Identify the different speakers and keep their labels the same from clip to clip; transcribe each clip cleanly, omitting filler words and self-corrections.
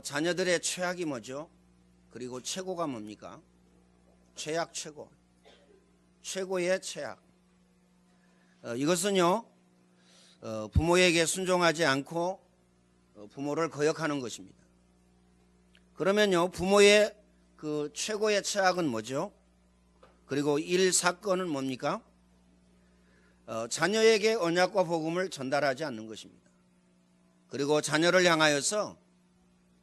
Speaker 1: 자녀들의 최악이 뭐죠? 그리고 최고가 뭡니까? 최악 최고. 최고의 최악. 이것은요, 부모에게 순종하지 않고 부모를 거역하는 것입니다. 그러면요, 부모의 그 최고의 최악은 뭐죠? 그리고 일 사건은 뭡니까? 자녀에게 언약과 복음을 전달하지 않는 것입니다. 그리고 자녀를 향하여서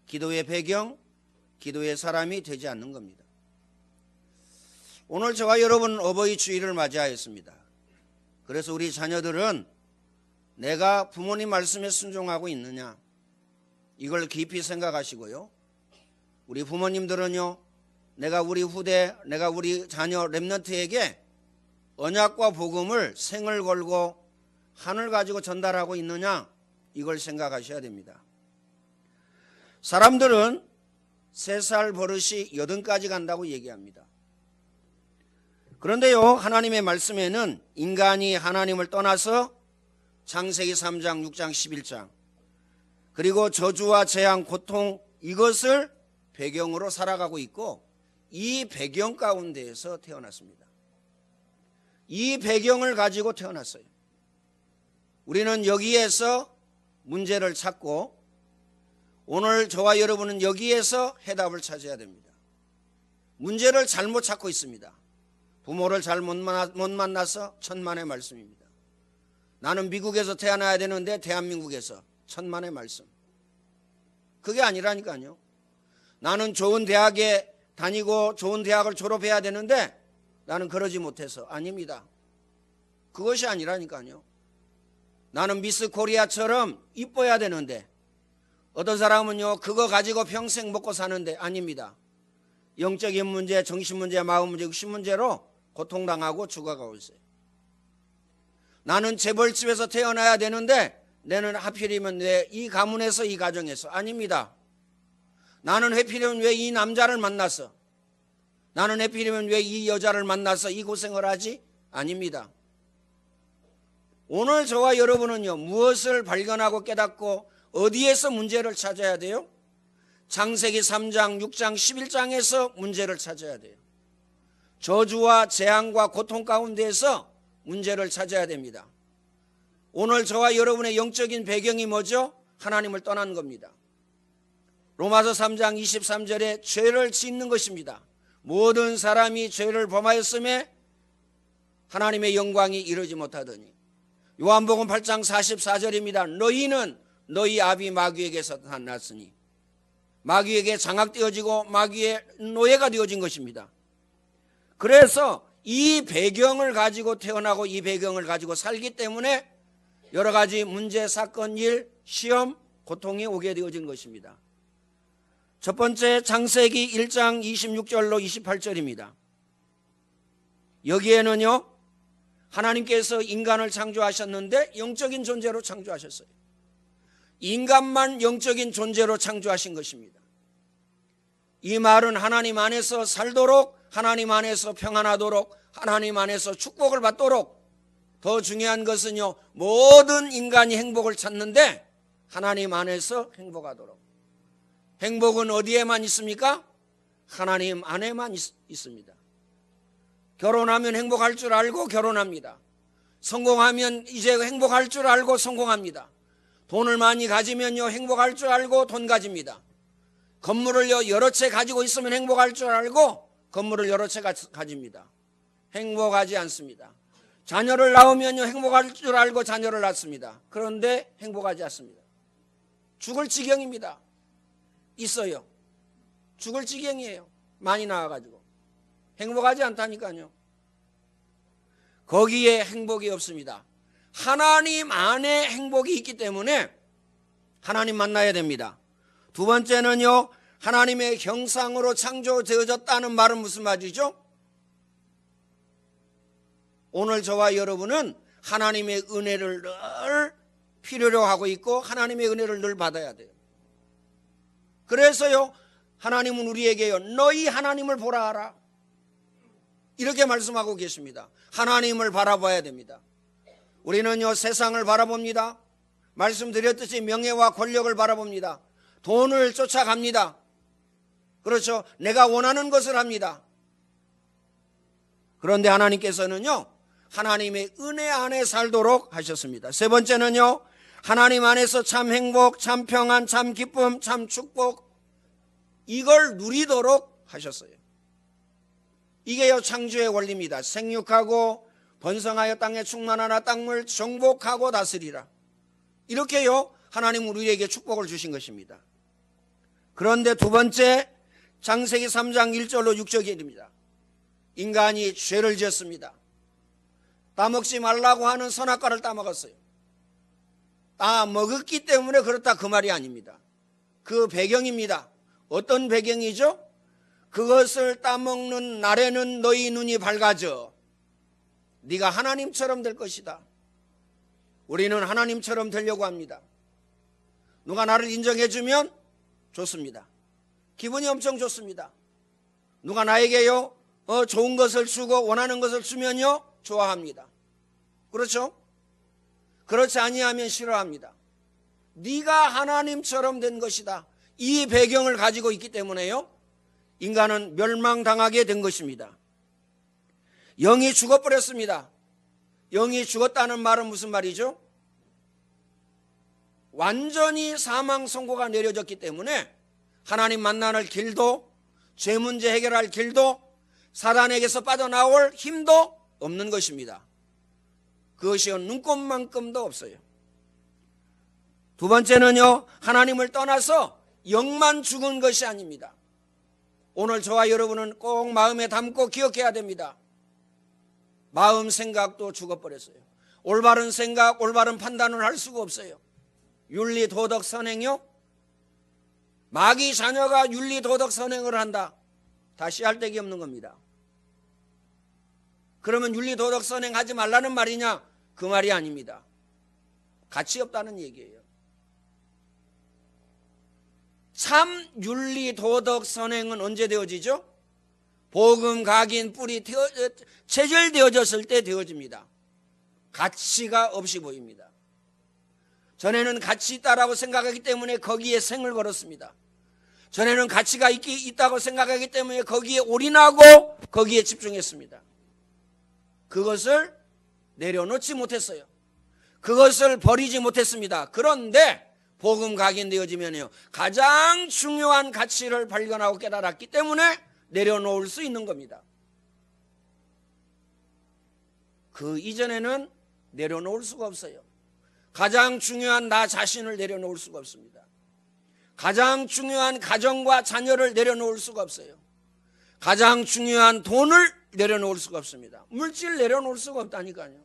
Speaker 1: 기도의 배경, 기도의 사람이 되지 않는 겁니다. 오늘 저와 여러분은 어버이 주일을 맞이하였습니다. 그래서 우리 자녀들은 내가 부모님 말씀에 순종하고 있느냐, 이걸 깊이 생각하시고요. 우리 부모님들은요, 내가 우리 후대, 내가 우리 자녀 렘넌트에게 언약과 복음을 생을 걸고 한을 가지고 전달하고 있느냐, 이걸 생각하셔야 됩니다. 사람들은 3살 버릇이 80까지 간다고 얘기합니다. 그런데요, 하나님의 말씀에는 인간이 하나님을 떠나서 창세기 3장, 6장, 11장 그리고 저주와 재앙, 고통, 이것을 배경으로 살아가고 있고, 이 배경 가운데에서 태어났습니다. 이 배경을 가지고 태어났어요. 우리는 여기에서 문제를 찾고 오늘 저와 여러분은 여기에서 해답을 찾아야 됩니다. 문제를 잘못 찾고 있습니다. 부모를 잘 못 만나서 천만의 말씀입니다. 나는 미국에서 태어나야 되는데 대한민국에서 천만의 말씀. 그게 아니라니까요. 나는 좋은 대학에 다니고 좋은 대학을 졸업해야 되는데 나는 그러지 못해서. 아닙니다. 그것이 아니라니까요. 나는 미스 코리아처럼 이뻐야 되는데 어떤 사람은요, 그거 가지고 평생 먹고 사는데. 아닙니다. 영적인 문제, 정신 문제, 마음 문제, 육신 문제로 고통당하고 죽어가고 있어요. 나는 재벌집에서 태어나야 되는데 나는 하필이면 왜 이 가문에서, 이 가정에서. 아닙니다. 나는 하필이면 왜 이 남자를 만났어? 나는 하필이면 왜 이 여자를 만나서 이 고생을 하지? 아닙니다. 오늘 저와 여러분은요, 무엇을 발견하고 깨닫고 어디에서 문제를 찾아야 돼요? 창세기 3장, 6장, 11장에서 문제를 찾아야 돼요. 저주와 재앙과 고통 가운데에서 문제를 찾아야 됩니다. 오늘 저와 여러분의 영적인 배경이 뭐죠? 하나님을 떠난 겁니다. 로마서 3장 23절에 죄를 짓는 것입니다. 모든 사람이 죄를 범하였음에 하나님의 영광이 이루지 못하더니. 요한복음 8장 44절입니다. 너희는 너희 아비 마귀에게서 났으니. 마귀에게 장악되어지고 마귀의 노예가 되어진 것입니다. 그래서 이 배경을 가지고 태어나고 이 배경을 가지고 살기 때문에 여러 가지 문제, 사건, 일, 시험, 고통이 오게 되어진 것입니다. 첫 번째, 창세기 1장 26절로 28절입니다. 여기에는요, 하나님께서 인간을 창조하셨는데 영적인 존재로 창조하셨어요. 인간만 영적인 존재로 창조하신 것입니다. 이 말은 하나님 안에서 살도록, 하나님 안에서 평안하도록, 하나님 안에서 축복을 받도록, 더 중요한 것은요, 모든 인간이 행복을 찾는데 하나님 안에서 행복하도록. 행복은 어디에만 있습니까? 하나님 안에만 있습니다. 결혼하면 행복할 줄 알고 결혼합니다. 성공하면 이제 행복할 줄 알고 성공합니다. 돈을 많이 가지면요, 행복할 줄 알고 돈 가집니다. 건물을요, 여러 채 가지고 있으면 행복할 줄 알고 건물을 여러 채 가집니다. 행복하지 않습니다. 자녀를 낳으면요, 행복할 줄 알고 자녀를 낳습니다. 그런데 행복하지 않습니다. 죽을 지경입니다. 있어요. 죽을 지경이에요. 많이 낳아가지고. 행복하지 않다니까요. 거기에 행복이 없습니다. 하나님 안에 행복이 있기 때문에 하나님 만나야 됩니다. 두 번째는요, 하나님의 형상으로 창조되어졌다는 말은 무슨 말이죠? 오늘 저와 여러분은 하나님의 은혜를 늘 필요로 하고 있고 하나님의 은혜를 늘 받아야 돼요. 그래서요, 하나님은 우리에게요, 너희 하나님을 보라 하라, 이렇게 말씀하고 계십니다. 하나님을 바라봐야 됩니다. 우리는요, 세상을 바라봅니다. 말씀드렸듯이 명예와 권력을 바라봅니다. 돈을 쫓아갑니다. 그렇죠? 내가 원하는 것을 합니다. 그런데 하나님께서는요, 하나님의 은혜 안에 살도록 하셨습니다. 세 번째는요, 하나님 안에서 참 행복, 참 평안, 참 기쁨, 참 축복, 이걸 누리도록 하셨어요. 이게요, 창조의 원리입니다. 생육하고 번성하여 땅에 충만하나 땅을 정복하고 다스리라. 이렇게요, 하나님은 우리에게 축복을 주신 것입니다. 그런데 두 번째, 창세기 3장 1절로 6절입니다. 인간이 죄를 지었습니다. 따먹지 말라고 하는 선악과를 따먹었어요. 따먹었기 때문에 그렇다, 그 말이 아닙니다. 그 배경입니다. 어떤 배경이죠? 그것을 따먹는 날에는 너희 눈이 밝아져 네가 하나님처럼 될 것이다. 우리는 하나님처럼 되려고 합니다. 누가 나를 인정해주면 좋습니다. 기분이 엄청 좋습니다. 누가 나에게요 좋은 것을 주고 원하는 것을 주면요 좋아합니다. 그렇죠? 그렇지 아니하면 싫어합니다. 네가 하나님처럼 된 것이다. 이 배경을 가지고 있기 때문에요 인간은 멸망당하게 된 것입니다. 영이 죽어버렸습니다. 영이 죽었다는 말은 무슨 말이죠? 완전히 사망 선고가 내려졌기 때문에 하나님 만나는 길도, 죄 문제 해결할 길도, 사단에게서 빠져나올 힘도 없는 것입니다. 그것이요 눈꼽만큼도 없어요. 두 번째는요, 하나님을 떠나서 영만 죽은 것이 아닙니다. 오늘 저와 여러분은 꼭 마음에 담고 기억해야 됩니다. 마음 생각도 죽어버렸어요. 올바른 생각, 올바른 판단을 할 수가 없어요. 윤리, 도덕, 선행요? 마귀 자녀가 윤리, 도덕, 선행을 한다. 다 씨알데기 없는 겁니다. 그러면 윤리, 도덕, 선행 하지 말라는 말이냐? 그 말이 아닙니다. 가치 없다는 얘기예요. 참 윤리, 도덕, 선행은 언제 되어지죠? 복음, 각인, 뿌리 체질되어졌을 때 되어집니다. 가치가 없이 보입니다. 전에는 가치 있다라고 생각하기 때문에 거기에 생을 걸었습니다. 전에는 가치가 있다고 생각하기 때문에 거기에 올인하고 거기에 집중했습니다. 그것을 내려놓지 못했어요. 그것을 버리지 못했습니다. 그런데 복음 각인되어지면요 가장 중요한 가치를 발견하고 깨달았기 때문에 내려놓을 수 있는 겁니다. 그 이전에는 내려놓을 수가 없어요. 가장 중요한 나 자신을 내려놓을 수가 없습니다. 가장 중요한 가정과 자녀를 내려놓을 수가 없어요. 가장 중요한 돈을 내려놓을 수가 없습니다. 물질 내려놓을 수가 없다니까요.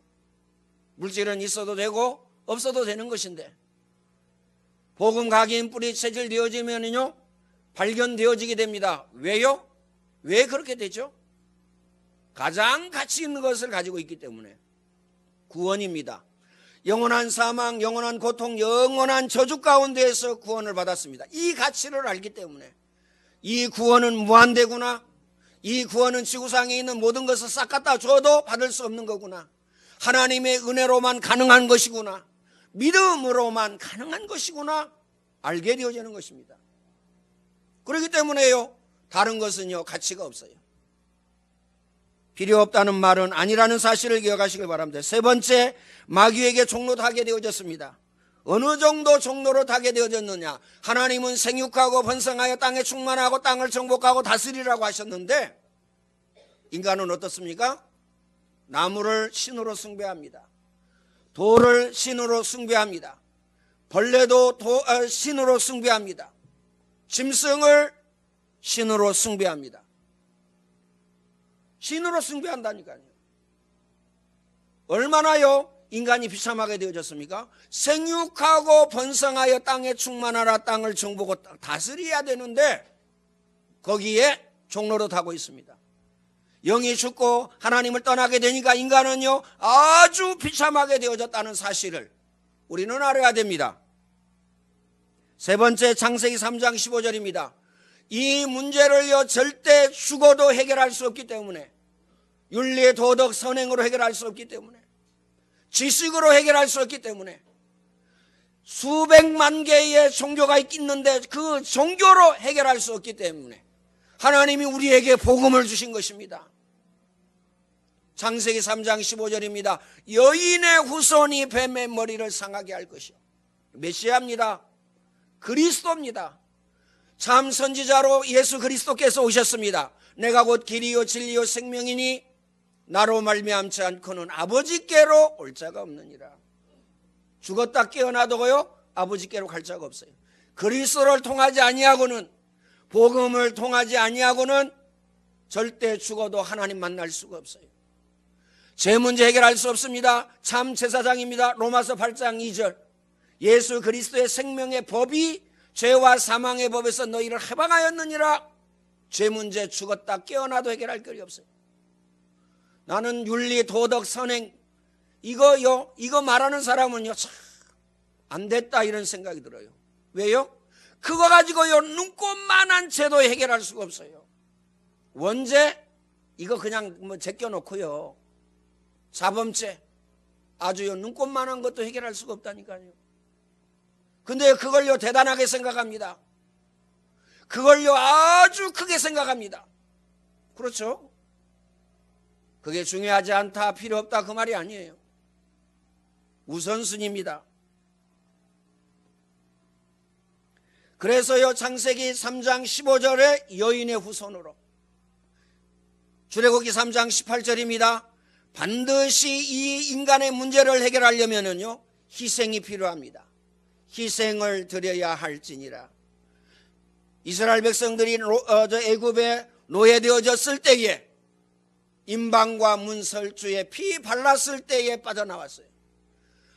Speaker 1: 물질은 있어도 되고 없어도 되는 것인데 복음 각인 뿌리 체질 되어지면요 발견되어지게 됩니다. 왜요? 왜 그렇게 되죠? 가장 가치 있는 것을 가지고 있기 때문에 구원입니다. 영원한 사망, 영원한 고통, 영원한 저주 가운데에서 구원을 받았습니다. 이 가치를 알기 때문에 이 구원은 무한대구나. 이 구원은 지구상에 있는 모든 것을 싹 갖다 줘도 받을 수 없는 거구나. 하나님의 은혜로만 가능한 것이구나. 믿음으로만 가능한 것이구나. 알게 되어지는 것입니다. 그렇기 때문에요 다른 것은요 가치가 없어요. 필요 없다는 말은 아니라는 사실을 기억하시길 바랍니다. 세 번째, 마귀에게 종로하게 되어졌습니다. 어느 정도 종로로 타게 되어졌느냐? 하나님은 생육하고 번성하여 땅에 충만하고 땅을 정복하고 다스리라고 하셨는데 인간은 어떻습니까? 나무를 신으로 숭배합니다. 돌을 신으로 숭배합니다. 벌레도 신으로 숭배합니다. 짐승을 신으로 숭배합니다. 신으로 숭배한다니까요. 얼마나요 인간이 비참하게 되어졌습니까? 생육하고 번성하여 땅에 충만하라 땅을 정복하고 다스려야 되는데 거기에 종로로 타고 있습니다. 영이 죽고 하나님을 떠나게 되니까 인간은요 아주 비참하게 되어졌다는 사실을 우리는 알아야 됩니다. 세 번째, 창세기 3장 15절입니다. 이 문제를요 절대 죽어도 해결할 수 없기 때문에, 윤리, 도덕, 선행으로 해결할 수 없기 때문에, 지식으로 해결할 수 없기 때문에, 수백만 개의 종교가 있는데 그 종교로 해결할 수 없기 때문에 하나님이 우리에게 복음을 주신 것입니다. 창세기 3장 15절입니다. 여인의 후손이 뱀의 머리를 상하게 할 것이요. 메시아입니다. 그리스도입니다. 참 선지자로 예수 그리스도께서 오셨습니다. 내가 곧 길이요 진리요 생명이니 나로 말미암지 않고는 아버지께로 올 자가 없느니라. 죽었다 깨어나도요 아버지께로 갈 자가 없어요. 그리스도를 통하지 아니하고는, 복음을 통하지 아니하고는 절대 죽어도 하나님 만날 수가 없어요. 제 문제 해결할 수 없습니다. 참 제사장입니다. 로마서 8장 2절. 예수 그리스도의 생명의 법이 죄와 사망의 법에서 너희를 해방하였느니라. 죄 문제 죽었다 깨어나도 해결할 거리 없어요. 나는 윤리 도덕 선행 이거 말하는 사람은요 참 안 됐다 이런 생각이 들어요. 왜요? 그거 가지고요 눈꼽만한 죄도 해결할 수가 없어요. 원죄 이거 그냥 제껴놓고요 자범죄 아주요 눈꼽만한 것도 해결할 수가 없다니까요. 근데 그걸요 대단하게 생각합니다. 그걸요 아주 크게 생각합니다. 그렇죠? 그게 중요하지 않다, 필요 없다 그 말이 아니에요. 우선순위입니다. 그래서요 창세기 3장 15절에 여인의 후손으로, 출애굽기 3장 18절입니다. 반드시 이 인간의 문제를 해결하려면은요 희생이 필요합니다. 희생을 드려야 할지니라. 이스라엘 백성들이 애굽에 노예되어졌을 때에 임방과 문설주에 피 발랐을 때에 빠져나왔어요.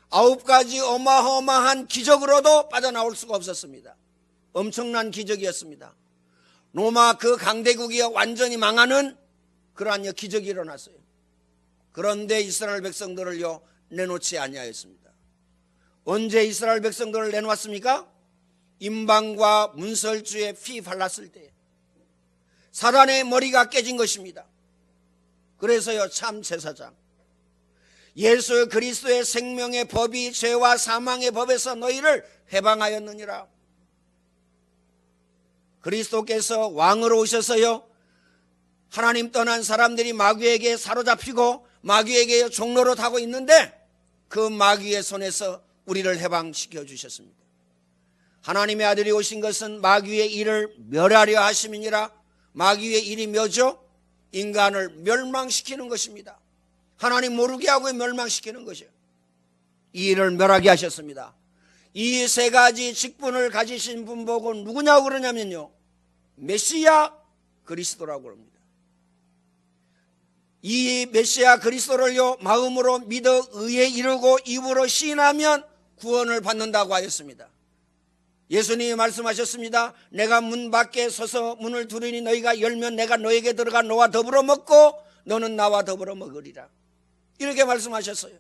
Speaker 1: 9가지 어마어마한 기적으로도 빠져나올 수가 없었습니다. 엄청난 기적이었습니다. 로마 그 강대국이 완전히 망하는 그러한 기적이 일어났어요. 그런데 이스라엘 백성들을요 내놓지 아니하였습니다. 언제 이스라엘 백성들을 내놓았습니까? 임방과 문설주에 피 발랐을 때 사단의 머리가 깨진 것입니다. 그래서요 참 제사장 예수 그리스도의 생명의 법이 죄와 사망의 법에서 너희를 해방하였느니라. 그리스도께서 왕으로 오셔서요 하나님 떠난 사람들이 마귀에게 사로잡히고 마귀에게 종로로 타고 있는데 그 마귀의 손에서 우리를 해방시켜 주셨습니다. 하나님의 아들이 오신 것은 마귀의 일을 멸하려 하심이니라. 마귀의 일이 뭐죠? 인간을 멸망시키는 것입니다. 하나님 모르게 하고 멸망시키는 것이에요. 이 일을 멸하게 하셨습니다. 이 세 가지 직분을 가지신 분 보고 누구냐고 그러냐면요 메시아 그리스도라고 합니다. 이 메시아 그리스도를요 마음으로 믿어 의에 이르고 입으로 시인하면 구원을 받는다고 하였습니다. 예수님이 말씀하셨습니다. 내가 문 밖에 서서 문을 두드리니 너희가 열면 내가 너에게 들어가 너와 더불어 먹고 너는 나와 더불어 먹으리라. 이렇게 말씀하셨어요.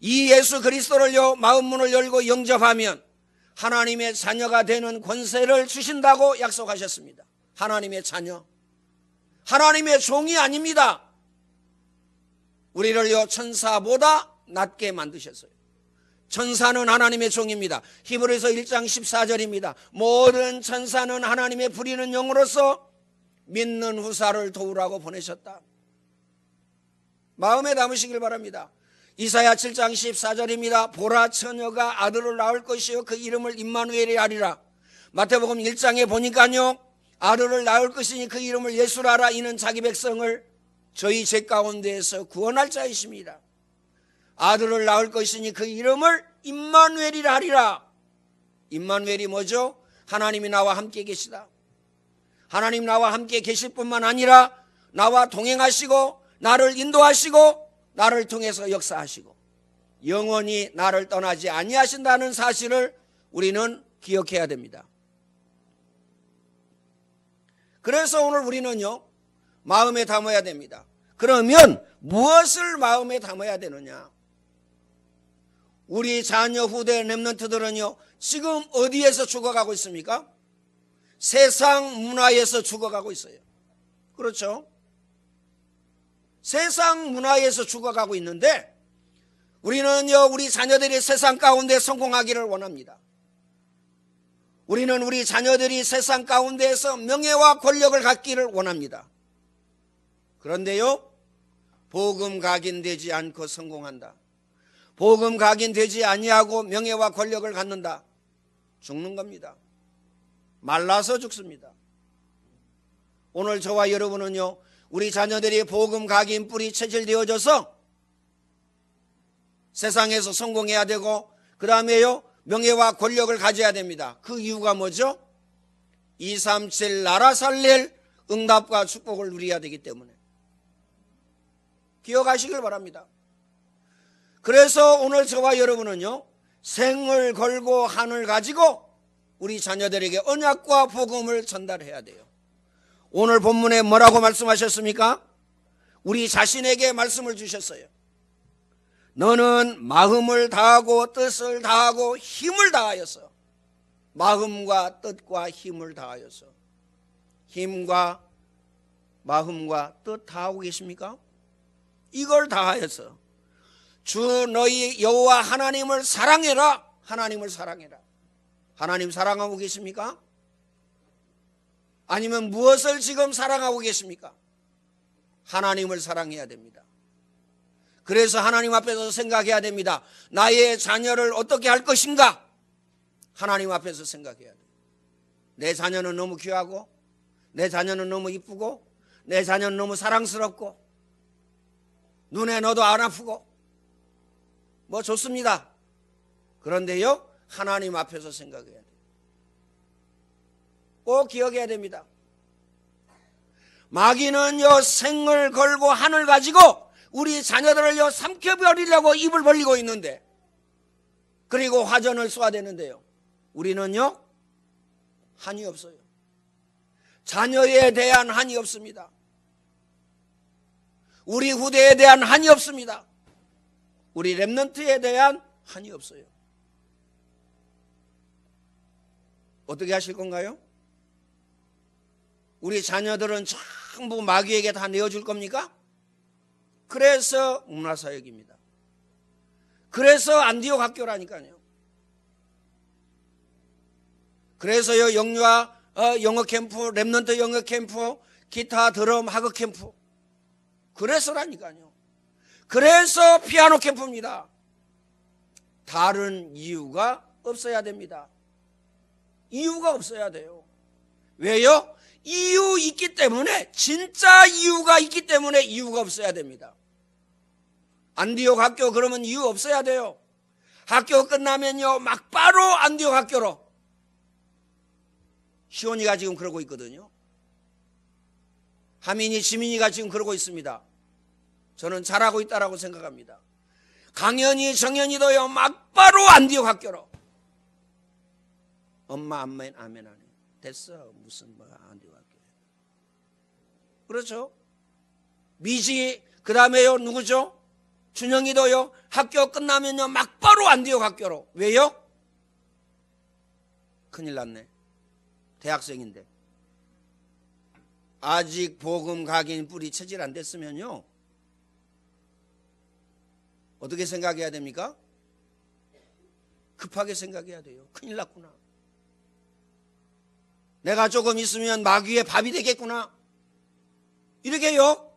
Speaker 1: 이 예수 그리스도를요 마음 문을 열고 영접하면 하나님의 자녀가 되는 권세를 주신다고 약속하셨습니다. 하나님의 자녀, 하나님의 종이 아닙니다. 우리를요 천사보다 낮게 만드셨어요. 천사는 하나님의 종입니다. 히브리서 1장 14절입니다. 모든 천사는 하나님의 부리는 영으로서 믿는 후사를 도우라고 보내셨다. 마음에 담으시길 바랍니다. 이사야 7장 14절입니다. 보라 처녀가 아들을 낳을 것이요 그 이름을 임마누엘이 하리라. 마태복음 1장에 보니까요 아들을 낳을 것이니 그 이름을 예수라 하라. 이는 자기 백성을 저희 죄 가운데에서 구원할 자이십니다. 아들을 낳을 것이니 그 이름을 임마누엘이라 하리라. 임마누엘이 뭐죠? 하나님이 나와 함께 계시다. 하나님 나와 함께 계실 뿐만 아니라 나와 동행하시고 나를 인도하시고 나를 통해서 역사하시고 영원히 나를 떠나지 아니하신다는 사실을 우리는 기억해야 됩니다. 그래서 오늘 우리는요 마음에 담아야 됩니다. 그러면 무엇을 마음에 담아야 되느냐? 우리 자녀 후대 렘넌트들은요 지금 어디에서 죽어가고 있습니까? 세상 문화에서 죽어가고 있어요. 그렇죠? 세상 문화에서 죽어가고 있는데 우리는요, 우리 자녀들이 세상 가운데 성공하기를 원합니다. 우리는 우리 자녀들이 세상 가운데에서 명예와 권력을 갖기를 원합니다. 그런데요, 복음 각인되지 않고 성공한다. 복음 각인되지 아니하고 명예와 권력을 갖는다. 죽는 겁니다. 말라서 죽습니다. 오늘 저와 여러분은요, 우리 자녀들이 복음 각인 뿌리 체질되어져서 세상에서 성공해야 되고, 그 다음에요, 명예와 권력을 가져야 됩니다. 그 이유가 뭐죠? 237 나라 살릴 응답과 축복을 누려야 되기 때문에. 기억하시길 바랍니다. 그래서 오늘 저와 여러분은요, 생을 걸고 한을 가지고 우리 자녀들에게 언약과 복음을 전달해야 돼요. 오늘 본문에 뭐라고 말씀하셨습니까? 우리 자신에게 말씀을 주셨어요. 너는 마음을 다하고 뜻을 다하고 힘을 다하여서, 마음과 뜻과 힘을 다하여서. 힘과 마음과 뜻 다하고 계십니까? 이걸 다하여서 주 너희 여호와 하나님을 사랑해라. 하나님을 사랑해라. 하나님 사랑하고 계십니까? 아니면 무엇을 지금 사랑하고 계십니까? 하나님을 사랑해야 됩니다. 그래서 하나님 앞에서 생각해야 됩니다. 나의 자녀를 어떻게 할 것인가? 하나님 앞에서 생각해야 돼요. 내 자녀는 너무 귀하고, 내 자녀는 너무 이쁘고, 내 자녀는 너무 사랑스럽고, 눈에 넣어도 안 아프고, 뭐 좋습니다. 그런데요, 하나님 앞에서 생각해야 돼요. 꼭 기억해야 됩니다. 마귀는요, 생을 걸고 한을 가지고 우리 자녀들을요, 삼켜버리려고 입을 벌리고 있는데, 그리고 화전을 쏘아대는데요, 우리는요, 한이 없어요. 자녀에 대한 한이 없습니다. 우리 후대에 대한 한이 없습니다. 우리 렘넌트에 대한 한이 없어요. 어떻게 하실 건가요? 우리 자녀들은 전부 마귀에게 다 내어줄 겁니까? 그래서 문화사역입니다. 그래서 안디옥 학교라니까요. 그래서요, 영유아 영어 캠프, 렘넌트 영어 캠프, 기타 드럼 학업 캠프. 그래서라니까요. 그래서 피아노 캠프입니다. 다른 이유가 없어야 됩니다. 이유가 없어야 돼요. 왜요? 이유 있기 때문에, 진짜 이유가 있기 때문에 이유가 없어야 됩니다. 안디옥 학교 그러면 이유 없어야 돼요. 학교 끝나면요, 막바로 안디옥 학교로. 시온이가 지금 그러고 있거든요. 하민이, 지민이가 지금 그러고 있습니다. 저는 잘하고 있다라고 생각합니다. 강연이, 정연이도요, 막바로 안디옥 학교로. 엄마 아멘 아멘 하네. 됐어, 무슨 뭐 안디옥 학교. 그렇죠? 미지, 그 다음에요, 누구죠? 준영이도요, 학교 끝나면요, 막바로 안디옥 학교로. 왜요? 큰일 났네. 대학생인데. 아직 복음 각인 뿌리 체질 안 됐으면요, 어떻게 생각해야 됩니까? 급하게 생각해야 돼요. 큰일 났구나. 내가 조금 있으면 마귀의 밥이 되겠구나. 이렇게요,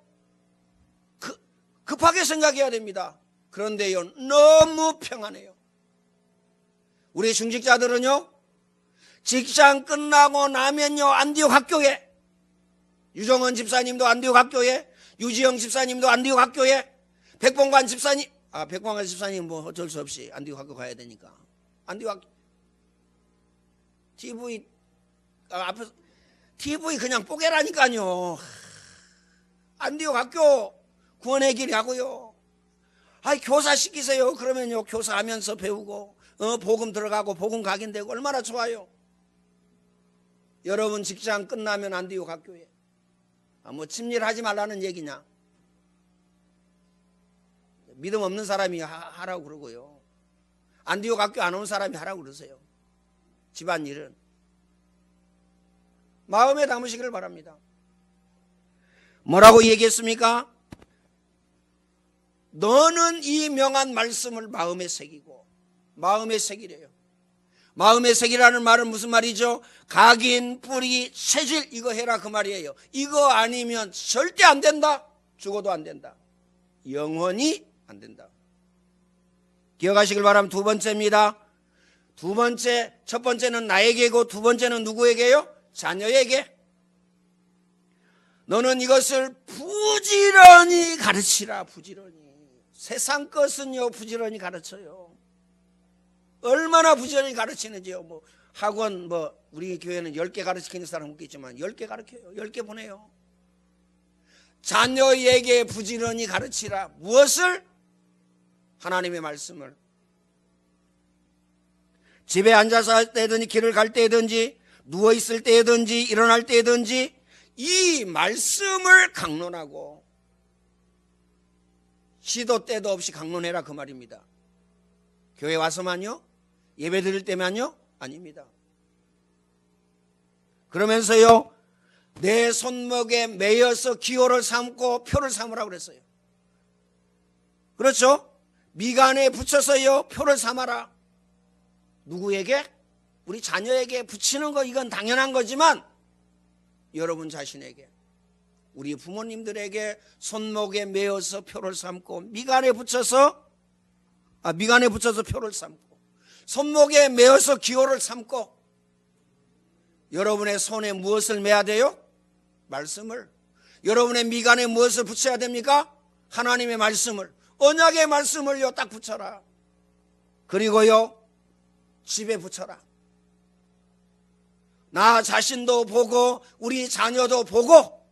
Speaker 1: 급하게 생각해야 됩니다. 그런데요, 너무 평안해요. 우리 중직자들은요, 직장 끝나고 나면요, 안디옥 학교에, 유정원 집사님도 안디옥 학교에, 유지영 집사님도 안디옥 학교에, 백봉관 집사님, 백봉관 집사님 뭐 어쩔 수 없이 안디옥 학교 가야 되니까. 안디옥 학교, TV, 앞에서, TV 그냥 뽀개라니까요. 안디옥 학교, 구원의 길이 하고요. 교사 시키세요. 그러면요, 교사하면서 배우고, 복음 들어가고, 복음 각인되고, 얼마나 좋아요. 여러분 직장 끝나면 안디옥 학교에. 뭐 침례하지 말라는 얘기냐. 믿음 없는 사람이 하라고 그러고요. 안디옥 학교 안 온 사람이 하라고 그러세요. 집안일은. 마음에 담으시길 바랍니다. 뭐라고 얘기했습니까? 너는 이 명한 말씀을 마음에 새기고, 마음에 새기래요. 마음에 새기라는 말은 무슨 말이죠? 각인, 뿌리, 체질 이거 해라 그 말이에요. 이거 아니면 절대 안 된다. 죽어도 안 된다. 영원히 안 된다. 기억하시길 바라면 두 번째입니다. 두 번째, 첫 번째는 나에게고 두 번째는 누구에게요? 자녀에게. 너는 이것을 부지런히 가르치라. 부지런히. 세상 것은요 부지런히 가르쳐요. 얼마나 부지런히 가르치는지요. 뭐 학원 우리 교회는 10개 가르치는 사람 없겠지만 10개 가르쳐요. 10개 보내요. 자녀에게 부지런히 가르치라. 무엇을? 하나님의 말씀을. 집에 앉아서 할 때든지 길을 갈 때든지 누워있을 때든지 일어날 때든지 이 말씀을 강론하고 시도 때도 없이 강론해라 그 말입니다. 교회 와서만요? 예배 드릴 때만요? 아닙니다. 그러면서요 내 손목에 매여서 기호를 삼고 표를 삼으라고 그랬어요. 그렇죠? 미간에 붙여서요 표를 삼아라. 누구에게? 우리 자녀에게 붙이는 거 이건 당연한 거지만 여러분 자신에게, 우리 부모님들에게 손목에 매어서 표를 삼고 미간에 붙여서 표를 삼고 손목에 매어서 기호를 삼고, 여러분의 손에 무엇을 매야 돼요? 말씀을. 여러분의 미간에 무엇을 붙여야 됩니까? 하나님의 말씀을, 언약의 말씀을요 딱 붙여라. 그리고요 집에 붙여라. 나 자신도 보고 우리 자녀도 보고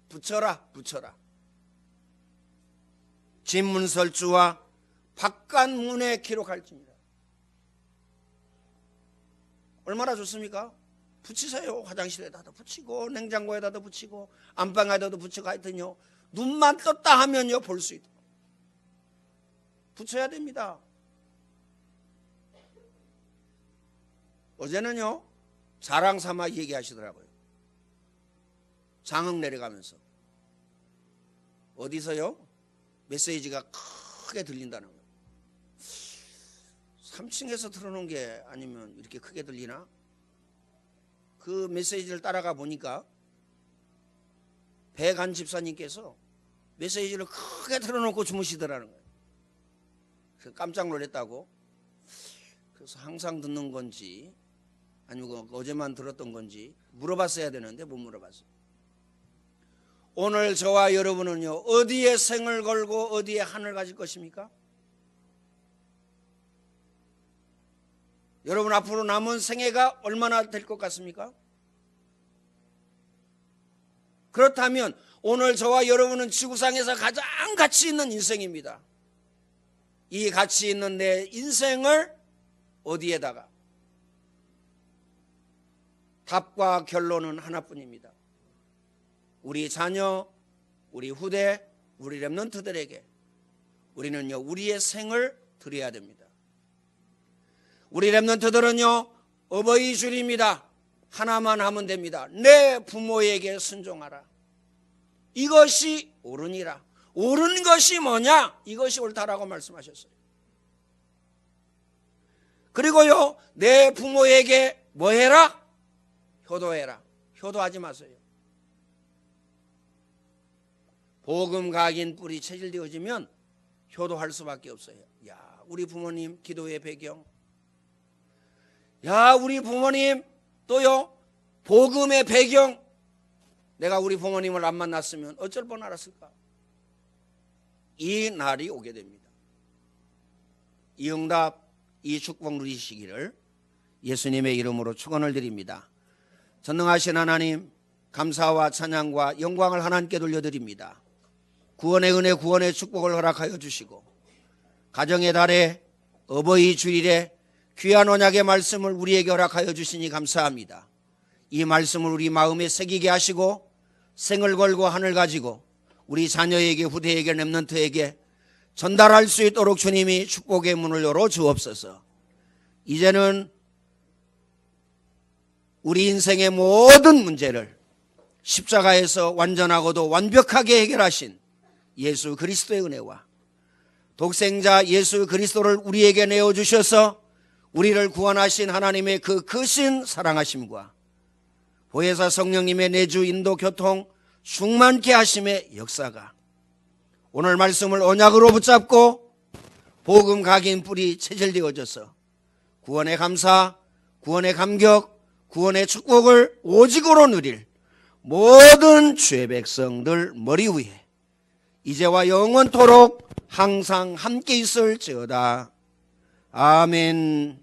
Speaker 1: 붙여라. 진문설주와 바깥문에 기록할지니라. 얼마나 좋습니까? 붙이세요. 화장실에다도 붙이고 냉장고에다도 붙이고 안방에다도 붙이고 하여튼요 눈만 떴다 하면요 볼 수 있도록 붙여야 됩니다. 어제는요 자랑 삼아 얘기하시더라고요. 장흥 내려가면서 어디서요 메시지가 크게 들린다는 거예요. 3층에서 틀어놓은 게 아니면 이렇게 크게 들리나? 그 메시지를 따라가 보니까 배간 집사님께서 메시지를 크게 틀어놓고 주무시더라는 거예요. 그래서 깜짝 놀랐다고. 그래서 항상 듣는 건지 아니면 어제만 들었던 건지 물어봤어야 되는데 못 물어봤어요. 오늘 저와 여러분은요 어디에 생을 걸고 어디에 한을 가질 것입니까? 여러분 앞으로 남은 생애가 얼마나 될 것 같습니까? 그렇다면 오늘 저와 여러분은 지구상에서 가장 가치 있는 인생입니다. 이 가치 있는 내 인생을 어디에다가? 답과 결론은 하나뿐입니다. 우리 자녀, 우리 후대, 우리 렘넌트들에게 우리는요 우리의 생을 드려야 됩니다. 우리 렘넌트들은요 어버이 줄입니다. 하나만 하면 됩니다. 내 부모에게 순종하라. 이것이 옳으니라. 옳은 것이 뭐냐? 이것이 옳다라고 말씀하셨어요. 그리고요 내 부모에게 뭐 해라? 효도해라. 효도하지 마세요. 복음 각인 뿌리 체질되어지면 효도할 수밖에 없어요. 야 우리 부모님 기도의 배경, 야 우리 부모님 또요 복음의 배경, 내가 우리 부모님을 안 만났으면 어쩔 뻔 알았을까? 이 날이 오게 됩니다. 이 응답, 이 축복 누리시기를 예수님의 이름으로 축원을 드립니다. 전능하신 하나님, 감사와 찬양과 영광을 하나님께 돌려드립니다. 구원의 은혜, 구원의 축복을 허락하여 주시고 가정의 달에 어버이 주일에 귀한 언약의 말씀을 우리에게 허락하여 주시니 감사합니다. 이 말씀을 우리 마음에 새기게 하시고 생을 걸고 한을 가지고 우리 자녀에게, 후대에게, 렘넌트에게 전달할 수 있도록 주님이 축복의 문을 열어 주옵소서. 이제는 우리 인생의 모든 문제를 십자가에서 완전하고도 완벽하게 해결하신 예수 그리스도의 은혜와 독생자 예수 그리스도를 우리에게 내어주셔서 우리를 구원하신 하나님의 그 크신 사랑하심과 보혜사 성령님의 내주 인도 교통 충만케 하심의 역사가 오늘 말씀을 언약으로 붙잡고 복음 각인 뿌리 체질되어져서 구원의 감사, 구원의 감격, 구원의 축복을 오직으로 누릴 모든 주의 백성들 머리 위에 이제와 영원토록 항상 함께 있을지어다. 아멘.